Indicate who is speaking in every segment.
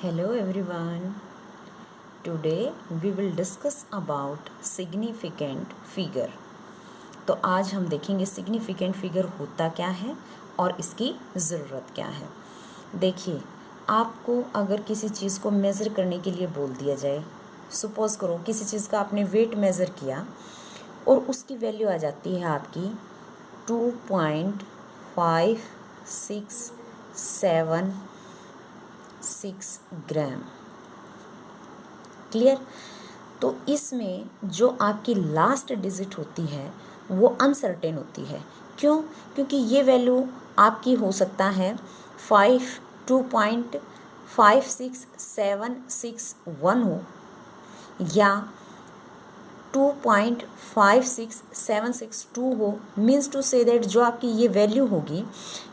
Speaker 1: Hello everyone. Today we will discuss about significant figure. तो आज हम देखेंगे significant figure होता क्या है और इसकी ज़रूरत क्या है। देखिए, आपको अगर किसी चीज़ को मेज़र करने के लिए बोल दिया जाए, सपोज़ करो किसी चीज़ का आपने वेट मेज़र किया और उसकी वैल्यू आ जाती है आपकी 2.5676 ग्राम। क्लियर? तो इसमें जो आपकी लास्ट डिजिट होती है वो अनसर्टेन होती है। क्यों? क्योंकि ये वैल्यू आपकी हो सकता है 2.56761 हो या 2.56762 हो। मीन्स टू से दैट जो आपकी ये वैल्यू होगी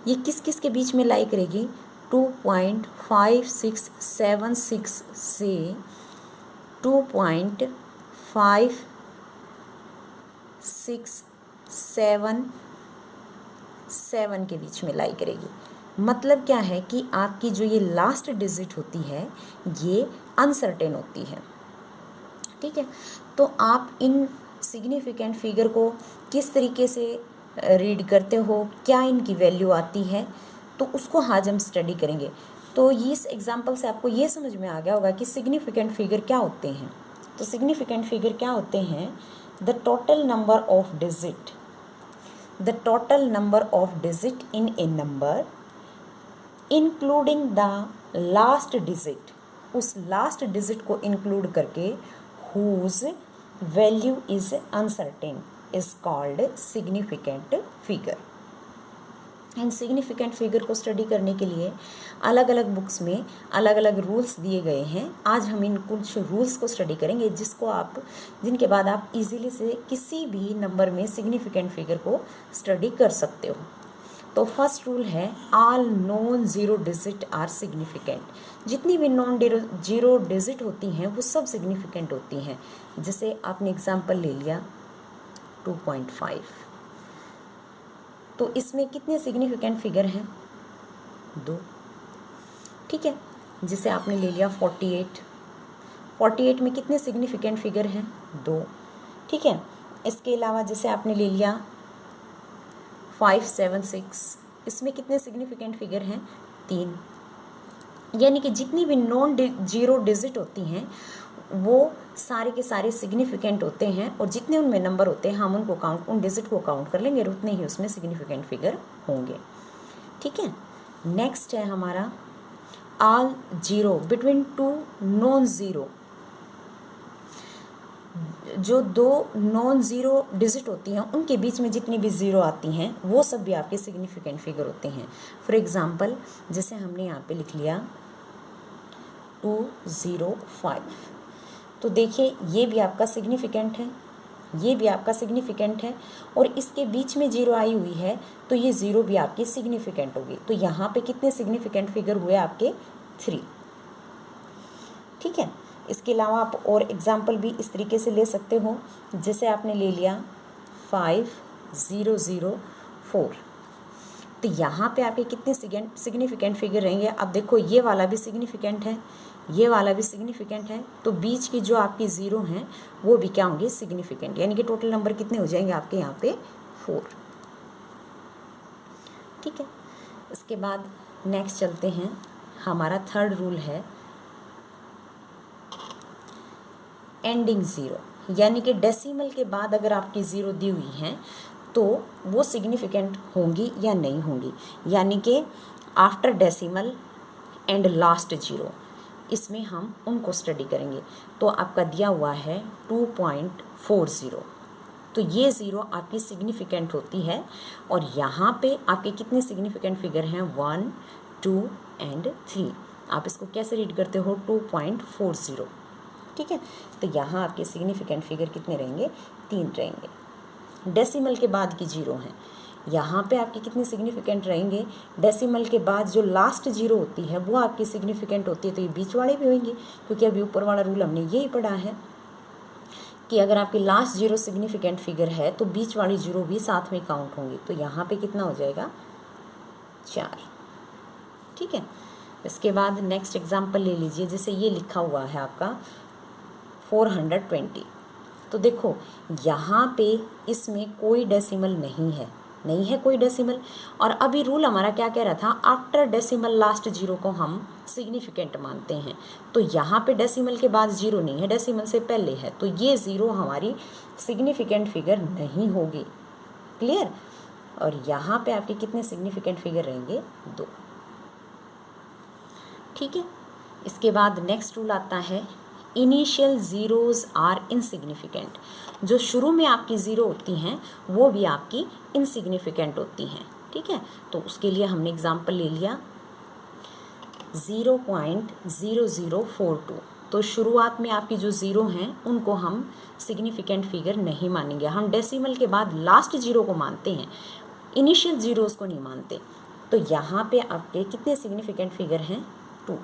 Speaker 1: ये किस किस के बीच में लाई करेगी, 2.5676 से 2.5677 के बीच में लाई करेगी। मतलब क्या है कि आपकी जो ये लास्ट डिजिट होती है ये अनसर्टेन होती है। ठीक है, तो आप इन सिग्निफिकेंट फिगर को किस तरीके से रीड करते हो, क्या इनकी वैल्यू आती है, तो उसको आज हम स्टडी करेंगे। तो इस एग्जांपल से आपको ये समझ में आ गया होगा कि सिग्निफिकेंट फिगर क्या होते हैं। तो सिग्निफिकेंट फिगर क्या होते हैं? The total number of digit in A number including the last digit, उस लास्ट डिजिट को इंक्लूड करके whose value is uncertain is called significant figure। In significant figure को स्टडी करने के लिए अलग अलग बुक्स में अलग अलग रूल्स दिए गए हैं। आज हम इन कुछ रूल्स को स्टडी करेंगे जिनके बाद आप इजीली से किसी भी नंबर में सिग्निफिकेंट फिगर को स्टडी कर सकते हो। तो फर्स्ट रूल है all non zero digit are significant. जितनी भी नॉन जीरो डिजिट होती हैं वो सब सिग्निफिकेंट होती हैं। जैसे आपने एग्जांपल ले लिया 2.5, तो इसमें कितने सिग्निफिकेंट फिगर हैं? 2। ठीक है, जिसे आपने ले लिया 48 में कितने सिग्निफिकेंट फिगर हैं? 2। ठीक है, इसके अलावा जैसे आपने ले लिया 576, इसमें कितने सिग्निफिकेंट फिगर हैं? 3। यानी कि जितनी भी नॉन जीरो डिजिट होती हैं वो सारे के सारे सिग्निफिकेंट होते हैं और जितने उनमें नंबर होते हैं हम उन डिजिट को काउंट कर लेंगे और उतने ही उसमें सिग्निफिकेंट फिगर होंगे। ठीक है, नेक्स्ट है हमारा all zero between two non zero. जो 2 नॉन ज़ीरो डिजिट होती हैं उनके बीच में जितनी भी ज़ीरो आती हैं वो सब भी आपके सिग्निफिकेंट फिगर होते हैं। फॉर एग्ज़ाम्पल जैसे हमने यहाँ पे लिख लिया 205, तो देखिए ये भी आपका सिग्निफिकेंट है, ये भी आपका सिग्निफिकेंट है और इसके बीच में ज़ीरो आई हुई है तो ये ज़ीरो भी आपकी सिग्निफिकेंट होगी। तो यहाँ पे कितने सिग्निफिकेंट फिगर हुए आपके? 3। ठीक है, इसके अलावा आप और एग्जाम्पल भी इस तरीके से ले सकते हो। जैसे आपने ले लिया 5004, तो यहाँ पे आपके कितने सिग्निफिकेंट फिगर रहेंगे? अब देखो ये वाला भी सिग्निफिकेंट है, ये वाला भी सिग्निफिकेंट है, तो बीच की जो आपकी ज़ीरो हैं वो भी क्या होंगे? सिग्निफिकेंट। यानी कि टोटल नंबर कितने हो जाएंगे आपके यहाँ पे? 4। ठीक है, इसके बाद नेक्स्ट चलते हैं। हमारा थर्ड रूल है एंडिंग ज़ीरो, यानी कि डेसिमल के बाद अगर आपकी ज़ीरो दी हुई हैं तो वो सिग्निफिकेंट होंगी या नहीं होंगी। यानी कि after decimal and last zero, इसमें हम उनको स्टडी करेंगे। तो आपका दिया हुआ है 2.40, तो ये ज़ीरो आपकी सिग्निफिकेंट होती है और यहाँ पे आपके कितने सिग्निफिकेंट फिगर हैं? 1, 2 एंड 3। आप इसको कैसे रीड करते हो? 2.40। ठीक है, तो यहाँ आपके सिग्निफिकेंट फिगर कितने रहेंगे? 3 रहेंगे। डेसिमल के बाद की जीरो हैं, यहाँ पे आपके कितने सिग्निफिकेंट रहेंगे? डेसिमल के बाद जो लास्ट जीरो होती है वो आपकी सिग्निफिकेंट होती है, तो ये बीच वाले भी होंगे, क्योंकि अभी ऊपर वाला रूल हमने यही पढ़ा है कि अगर आपकी लास्ट जीरो सिग्निफिकेंट फिगर है तो बीच वाली जीरो भी साथ में काउंट होंगी। तो यहाँ पे कितना हो जाएगा? 4। ठीक है, इसके बाद नेक्स्ट एग्जांपल ले लीजिए, जैसे ये लिखा हुआ है आपका 420। तो देखो यहाँ पे इसमें कोई डेसिमल नहीं है कोई डेसिमल। और अभी रूल हमारा क्या कह रहा था, आफ्टर डेसिमल लास्ट जीरो को हम सिग्निफिकेंट मानते हैं। तो यहाँ पे डेसिमल के बाद जीरो नहीं है, डेसिमल से पहले है, तो ये ज़ीरो हमारी सिग्निफिकेंट फिगर नहीं होगी। क्लियर। और यहाँ पे आपके कितने सिग्निफिकेंट फिगर रहेंगे, 2। ठीक है। इसके बाद नेक्स्ट रूल आता है इनिशियल ज़ीरोज़ आर इनसिग्निफिकेंट। जो शुरू में आपकी ज़ीरो होती हैं वो भी आपकी इनसिग्निफिकेंट होती हैं। ठीक है। तो उसके लिए हमने एग्जांपल ले लिया 0.0042। तो शुरुआत में आपकी जो ज़ीरो हैं उनको हम सिग्निफिकेंट फिगर नहीं मानेंगे। हम डेसिमल के बाद लास्ट जीरो को मानते हैं, इनिशियल ज़ीरोज़ को नहीं मानते। तो यहाँ पे आपके कितने सिग्निफिकेंट फिगर हैं, 2।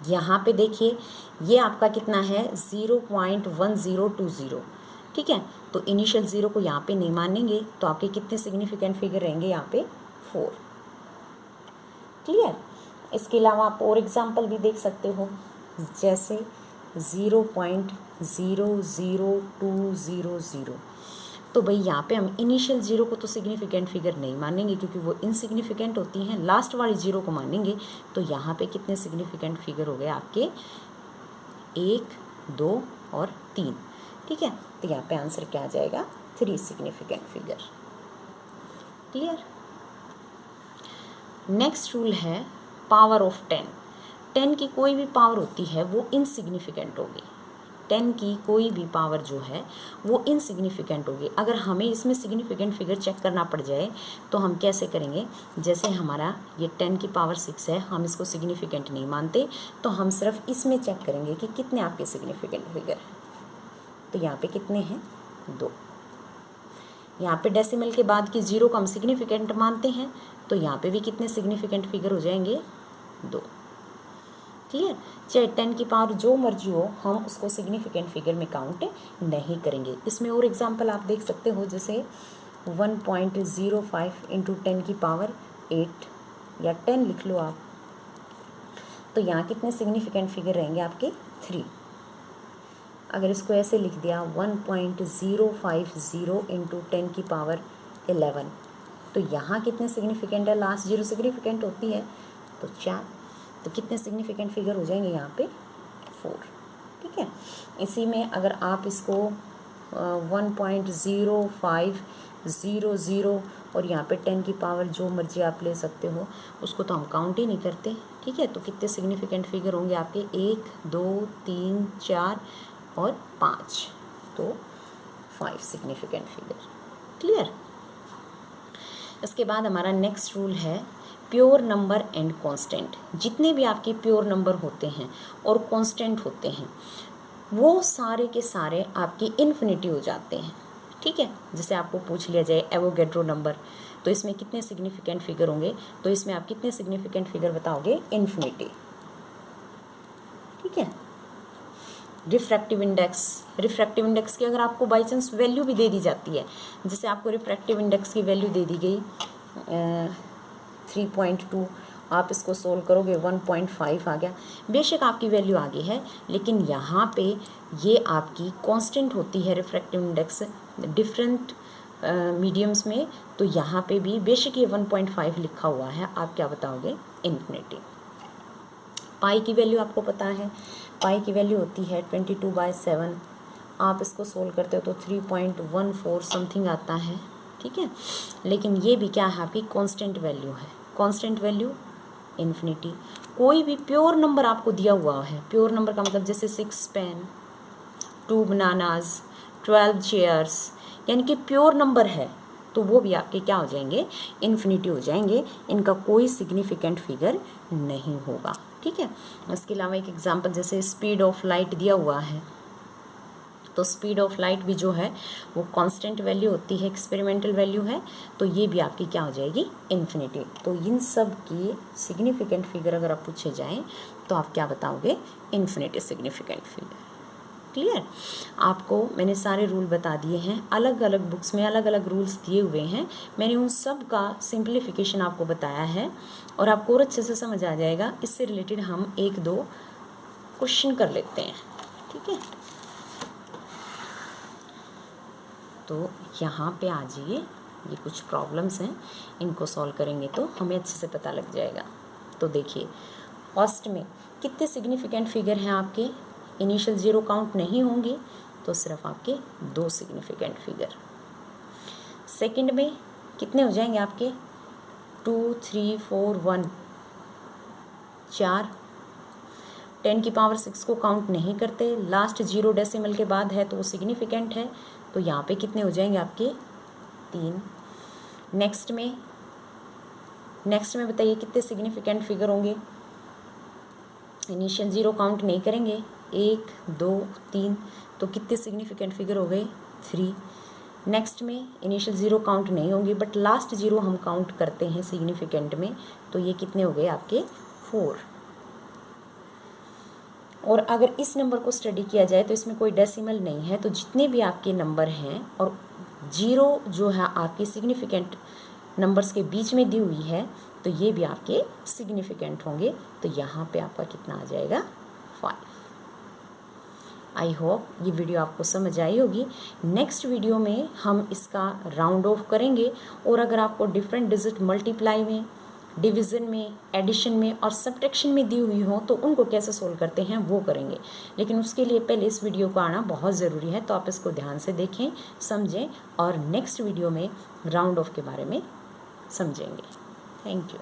Speaker 1: यहाँ पे देखिए ये आपका कितना है, 0.1020। ठीक है। तो इनिशियल ज़ीरो को यहाँ पे नहीं मानेंगे, तो आपके कितने सिग्निफिकेंट फिगर रहेंगे यहाँ पे, 4। क्लियर। इसके अलावा आप और एग्जांपल भी देख सकते हो, जैसे 0.00200। तो भाई यहाँ पे हम इनिशियल ज़ीरो को तो सिग्निफिकेंट फिगर नहीं मानेंगे क्योंकि वो इनसिग्निफिकेंट होती हैं, लास्ट वाली ज़ीरो को मानेंगे। तो यहाँ पे कितने सिग्निफिकेंट फिगर हो गए आपके, 1, 2 और 3। ठीक है। तो यहाँ पे आंसर क्या आ जाएगा, 3 significant figure. Clear. Next rule है पावर ऑफ 10। 10 की कोई भी पावर होती है वो इनसिग्निफिकेंट होगी। 10 की कोई भी पावर जो है वो इनसिग्निफिकेंट होगी। अगर हमें इसमें सिग्निफिकेंट फिगर चेक करना पड़ जाए तो हम कैसे करेंगे, जैसे हमारा ये 10 की पावर 6 है, हम इसको सिग्निफिकेंट नहीं मानते, तो हम सिर्फ इसमें चेक करेंगे कि कितने आपके सिग्निफिकेंट फिगर हैं। तो यहाँ पे कितने हैं, 2। यहाँ पे डेसिमल के बाद की ज़ीरो को हम सिग्निफिकेंट मानते हैं, तो यहाँ पे भी कितने सिग्निफिकेंट फिगर हो जाएंगे, 2। क्लियर। चाहे 10 की पावर जो मर्जी हो, हम उसको सिग्निफिकेंट फिगर में काउंट नहीं करेंगे। इसमें और एग्जांपल आप देख सकते हो, जैसे 1.05 इंटू 10 की पावर 8 या 10 लिख लो आप। तो यहाँ कितने सिग्निफिकेंट फिगर रहेंगे आपके, 3। अगर इसको ऐसे लिख दिया 1.050 इंटू 10 की पावर 11, तो यहाँ कितने सिग्निफिकेंट है, लास्ट जीरो सिग्निफिकेंट होती है, तो 4। तो कितने सिग्निफिकेंट फिगर हो जाएंगे यहाँ पे, 4। ठीक है। इसी में अगर आप इसको 1.0500 और यहाँ पे 10 की पावर जो मर्जी आप ले सकते हो, उसको तो हम काउंट ही नहीं करते। ठीक है। तो कितने सिग्निफिकेंट फिगर होंगे आपके, 1, 2, 3, 4 और 5। तो 5 सिग्निफिकेंट फिगर। क्लियर। इसके बाद हमारा नेक्स्ट रूल है प्योर नंबर एंड कांस्टेंट। जितने भी आपके प्योर नंबर होते हैं और कांस्टेंट होते हैं वो सारे के सारे आपके इन्फिनिटी हो जाते हैं। ठीक है। जैसे आपको पूछ लिया जाए एवोगैड्रो नंबर, तो इसमें कितने सिग्निफिकेंट फिगर होंगे, तो इसमें आप कितने सिग्निफिकेंट फिगर बताओगे, इन्फिनिटी। ठीक है। रिफ्रैक्टिव इंडेक्स की अगर आपको बाई चांस वैल्यू भी दे दी जाती है, जैसे आपको रिफ्रैक्टिव इंडेक्स की वैल्यू दे दी गई 3.2, आप इसको सोल्व करोगे 1.5 आ गया। बेशक आपकी वैल्यू आगे है, लेकिन यहाँ पे ये आपकी कांस्टेंट होती है रिफ्रैक्टिव इंडेक्स डिफरेंट मीडियम्स में। तो यहाँ पे भी बेशक ये 1.5 लिखा हुआ है, आप क्या बताओगे, इन्फिनिटी। पाई की वैल्यू आपको पता है, पाई की वैल्यू होती है 22/7। आप इसको सोल्व करते हो तो 3.14 समथिंग आता है। ठीक है। लेकिन ये भी क्या है, आपकी कांस्टेंट वैल्यू है। Constant value infinity. कोई भी प्योर नंबर आपको दिया हुआ है, प्योर नंबर का मतलब जैसे 6 पेन, 2 बनानाज, 12 चेयर्स, यानी कि प्योर नंबर है, तो वो भी आपके क्या हो जाएंगे, इन्फिनिटी हो जाएंगे। इनका कोई सिग्निफिकेंट फिगर नहीं होगा। ठीक है। इसके अलावा एक एग्जांपल, जैसे स्पीड ऑफ लाइट दिया हुआ है, तो स्पीड ऑफ लाइट भी जो है वो कांस्टेंट वैल्यू होती है, एक्सपेरिमेंटल वैल्यू है, तो ये भी आपकी क्या हो जाएगी, इन्फिनिटी। तो इन सब की सिग्निफिकेंट फिगर अगर आप पूछे जाएं तो आप क्या बताओगे, इन्फिनिटी सिग्निफिकेंट फिगर। क्लियर। आपको मैंने सारे रूल बता दिए हैं, अलग अलग बुक्स में अलग अलग रूल्स दिए हुए हैं, मैंने उन सब का सिंप्लीफिकेशन आपको बताया है और आपको और अच्छे से समझ आ जाएगा। इससे रिलेटेड हम 1-2 क्वेश्चन कर लेते हैं, ठीक है। तो यहाँ पे आ जाइए, ये कुछ प्रॉब्लम्स हैं, इनको सॉल्व करेंगे तो हमें अच्छे से पता लग जाएगा। तो देखिए, फर्स्ट में कितने सिग्निफिकेंट फिगर हैं आपके, इनिशियल 0 काउंट नहीं होंगे तो सिर्फ आपके 2 सिग्निफिकेंट फिगर। सेकंड में कितने हो जाएंगे आपके 2, 3, 4, 1, 4। 10 की पावर 6 को काउंट नहीं करते, लास्ट 0 डेसिमल के बाद है तो वो सिग्निफिकेंट है, तो यहाँ पे कितने हो जाएंगे आपके 3। नेक्स्ट में बताइए कितने सिग्निफिकेंट फिगर होंगे, इनिशियल 0 काउंट नहीं करेंगे, 1, 2, 3, तो कितने सिग्निफिकेंट फिगर हो गए 3। नेक्स्ट में इनिशियल 0 काउंट नहीं होंगे बट लास्ट 0 हम काउंट करते हैं सिग्निफिकेंट में, तो ये कितने हो गए आपके 4। और अगर इस नंबर को स्टडी किया जाए तो इसमें कोई डेसिमल नहीं है, तो जितने भी आपके नंबर हैं और 0 जो है आपके सिग्निफिकेंट नंबर्स के बीच में दी हुई है, तो ये भी आपके सिग्निफिकेंट होंगे। तो यहाँ पे आपका कितना आ जाएगा 5। आई होप ये वीडियो आपको समझ आई होगी। नेक्स्ट वीडियो में हम इसका राउंड ऑफ करेंगे और अगर आपको डिफरेंट डिजिट मल्टीप्लाई में, डिवीज़न में, एडिशन में और सब्ट्रैक्शन में दी हुई हो तो उनको कैसे सोल्व करते हैं वो करेंगे, लेकिन उसके लिए पहले इस वीडियो को आना बहुत ज़रूरी है, तो आप इसको ध्यान से देखें, समझें और नेक्स्ट वीडियो में राउंड ऑफ के बारे में समझेंगे। Thank you.